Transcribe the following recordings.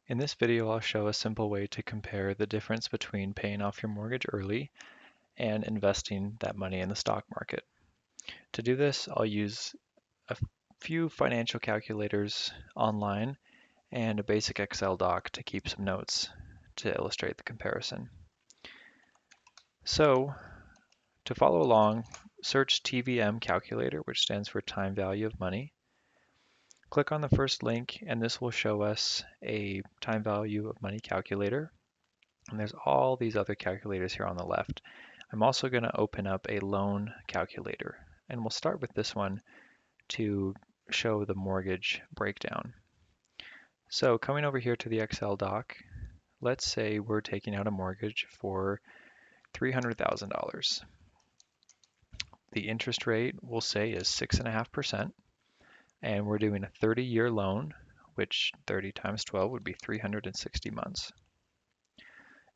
In this video, I'll show a simple way to compare the difference between paying off your mortgage early and investing that money in the stock market. To do this, I'll use a few financial calculators online and a basic Excel doc to keep some notes to illustrate the comparison. So, to follow along, search TVM calculator, which stands for time value of money. Click on the first link and this will show us a time value of money calculator. And there's all these other calculators here on the left. I'm also going to open up a loan calculator, and we'll start with this one to show the mortgage breakdown. So coming over here to the Excel doc, let's say we're taking out a mortgage for $300,000. The interest rate we'll say is 6.5%, and we're doing a 30-year loan, which 30 times 12 would be 360 months.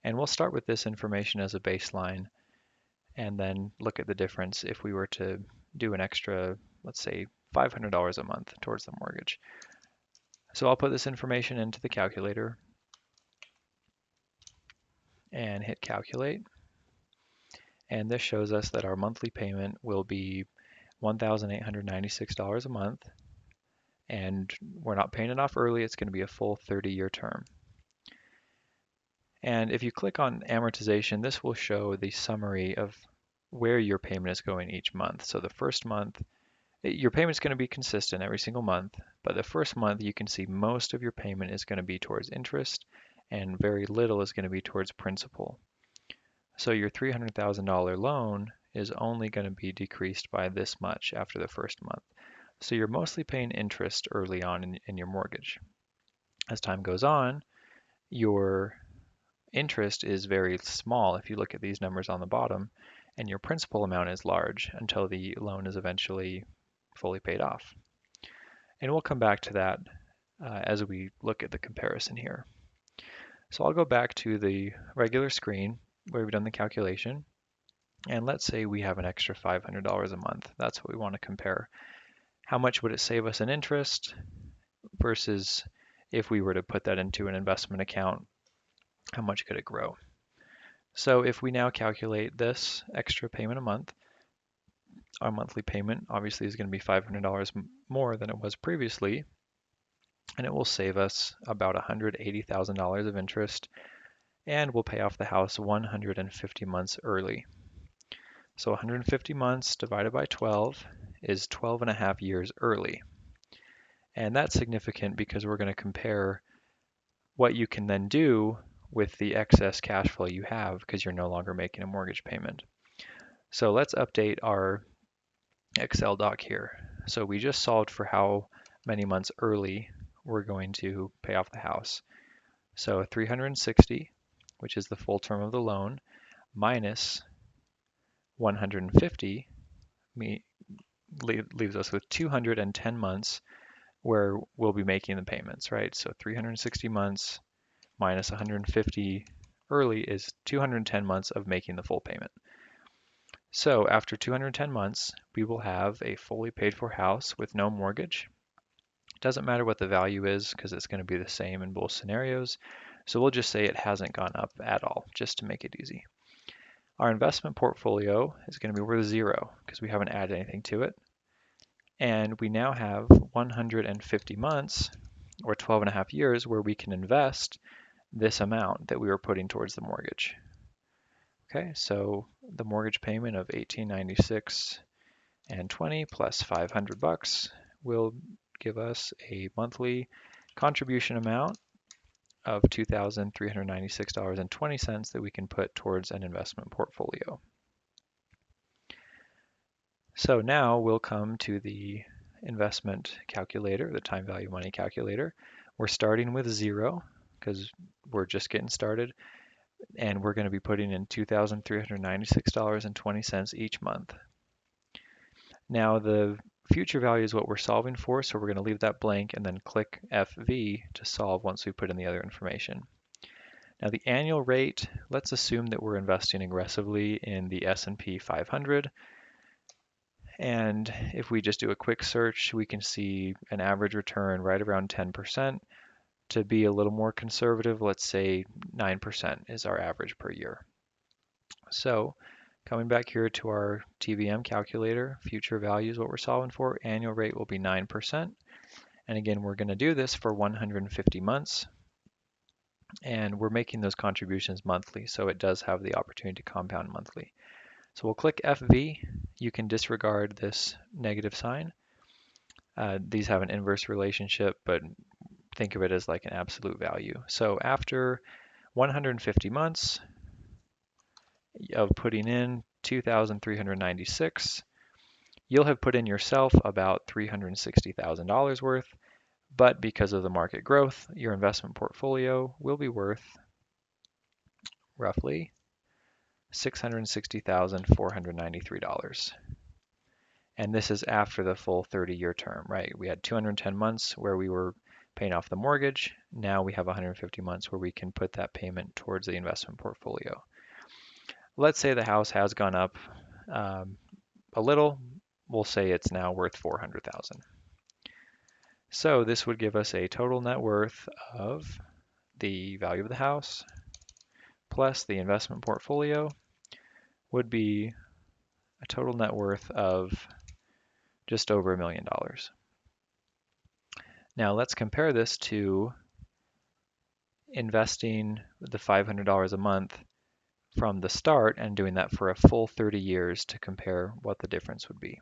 And we'll start with this information as a baseline and then look at the difference if we were to do an extra, let's say $500 a month towards the mortgage. So I'll put this information into the calculator and hit calculate. And this shows us that our monthly payment will be $1,896 a month. And we're not paying it off early, it's going to be a full 30-year term. And if you click on amortization, this will show the summary of where your payment is going each month. So the first month, your payment's going to be consistent every single month, but the first month you can see most of your payment is going to be towards interest and very little is going to be towards principal. So your $300,000 loan is only going to be decreased by this much after the first month. So you're mostly paying interest early on in your mortgage. As time goes on, your interest is very small if you look at these numbers on the bottom, and your principal amount is large until the loan is eventually fully paid off. And we'll come back to that as we look at the comparison here. So I'll go back to the regular screen where we've done the calculation, and let's say we have an extra $500 a month. That's what we want to compare. How much would it save us in interest versus if we were to put that into an investment account, how much could it grow? So if we now calculate this extra payment a month, our monthly payment obviously is going to be $500 more than it was previously, and it will save us about $180,000 of interest, and we'll pay off the house 150 months early. So 150 months divided by 12 is 12 and a half years early. And that's significant because we're going to compare what you can then do with the excess cash flow you have because you're no longer making a mortgage payment. So let's update our Excel doc here. So we just solved for how many months early we're going to pay off the house. So 360, which is the full term of the loan, minus 150 leaves us with 210 months where we'll be making the payments, right? So 360 months minus 150 early is 210 months of making the full payment. So after 210 months, we will have a fully paid for house with no mortgage. It doesn't matter what the value is because it's going to be the same in both scenarios. So we'll just say it hasn't gone up at all, just to make it easy. Our investment portfolio is going to be worth zero because we haven't added anything to it. And we now have 150 months or 12 and a half years where we can invest this amount that we were putting towards the mortgage. Okay, so the mortgage payment of $1,896 and 20 plus 500 bucks will give us a monthly contribution amount of $2,396.20 that we can put towards an investment portfolio. So now we'll come to the investment calculator, the time value money calculator. We're starting with zero because we're just getting started, and we're going to be putting in $2,396.20 each month. Now the future value is what we're solving for, so we're going to leave that blank and then click FV to solve once we put in the other information. Now the annual rate, let's assume that we're investing aggressively in the S&P 500. And if we just do a quick search, we can see an average return right around 10%. To be a little more conservative, let's say 9% is our average per year. So coming back here to our TVM calculator, future value is what we're solving for. Annual rate will be 9%. And again, we're going to do this for 150 months. And we're making those contributions monthly, so it does have the opportunity to compound monthly. So we'll click FV. You can disregard this negative sign. These have an inverse relationship, but think of it as like an absolute value. So after 150 months of putting in 2,396, you'll have put in yourself about $360,000 worth, but because of the market growth, your investment portfolio will be worth roughly $660,493. And this is after the full 30-year term, right? We had 210 months where we were paying off the mortgage. Now we have 150 months where we can put that payment towards the investment portfolio. Let's say the house has gone up a little. We'll say it's now worth 400,000. So this would give us a total net worth of the value of the house plus the investment portfolio would be a total net worth of just over $1 million. Now let's compare this to investing the $500 a month from the start and doing that for a full 30 years to compare what the difference would be.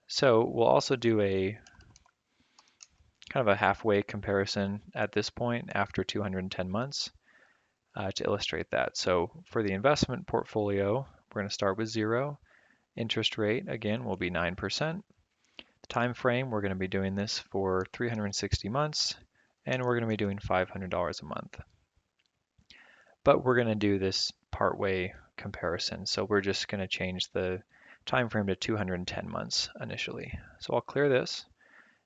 So we'll also do a kind of a halfway comparison at this point after 210 months to illustrate that. So for the investment portfolio, we're going to start with 0. Interest rate, again, will be 9%. The time frame, we're going to be doing this for 360 months, and we're going to be doing $500 a month. But we're going to do this part-way comparison, so we're just going to change the time frame to 210 months initially. So I'll clear this,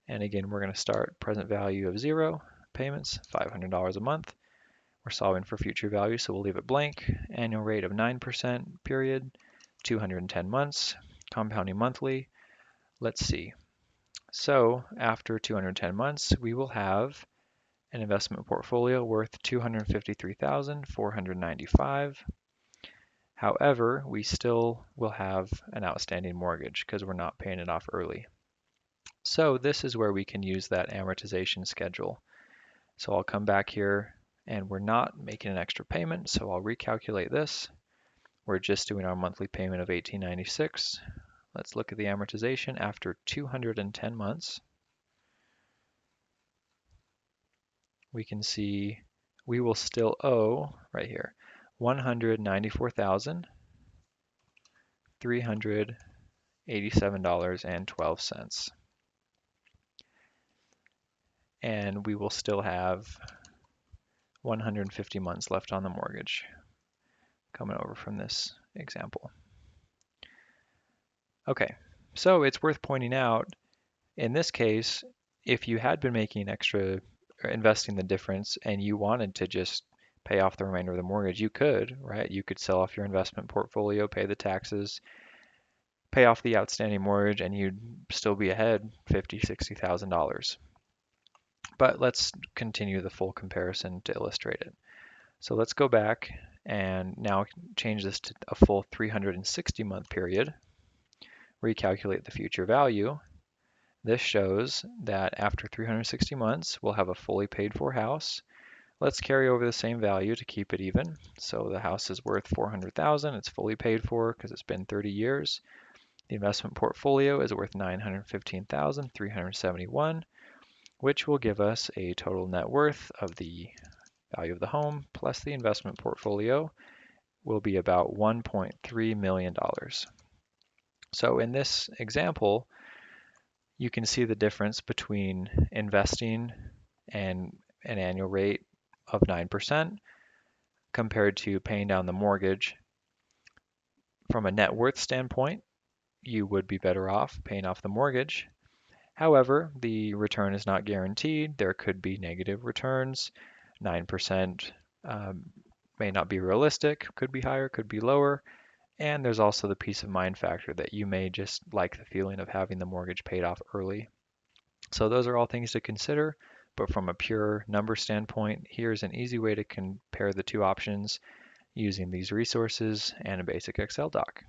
and again, we're going to start present value of 0, payments, $500 a month. We're solving for future value, so we'll leave it blank. Annual rate of 9%, period, 210 months, compounding monthly. Let's see. So after 210 months, we will have an investment portfolio worth $253,495. However, we still will have an outstanding mortgage because we're not paying it off early. So this is where we can use that amortization schedule. So I'll come back here and we're not making an extra payment, so I'll recalculate this. We're just doing our monthly payment of $18.96. Let's look at the amortization after 210 months. We can see we will still owe, right here, $194,387.12. And we will still have 150 months left on the mortgage coming over from this example. Okay, so it's worth pointing out, in this case, if you had been making extra or investing the difference and you wanted to just pay off the remainder of the mortgage, you could, right? You could sell off your investment portfolio, pay the taxes, pay off the outstanding mortgage, and you'd still be ahead $50,000, $60,000. But let's continue the full comparison to illustrate it. So let's go back and now change this to a full 360-month period. Recalculate the future value. This shows that after 360 months, we'll have a fully paid for house. Let's carry over the same value to keep it even. So the house is worth $400,000. It's fully paid for because it's been 30 years. The investment portfolio is worth $915,371, which will give us a total net worth of the value of the home plus the investment portfolio will be about $1.3 million. So in this example, you can see the difference between investing and an annual rate of 9% compared to paying down the mortgage. From a net worth standpoint, you would be better off paying off the mortgage. However, the return is not guaranteed. There could be negative returns. 9% may not be realistic, could be higher, could be lower. And there's also the peace of mind factor that you may just like the feeling of having the mortgage paid off early. So those are all things to consider But from a pure number standpoint, here's an easy way to compare the two options using these resources and a basic Excel doc.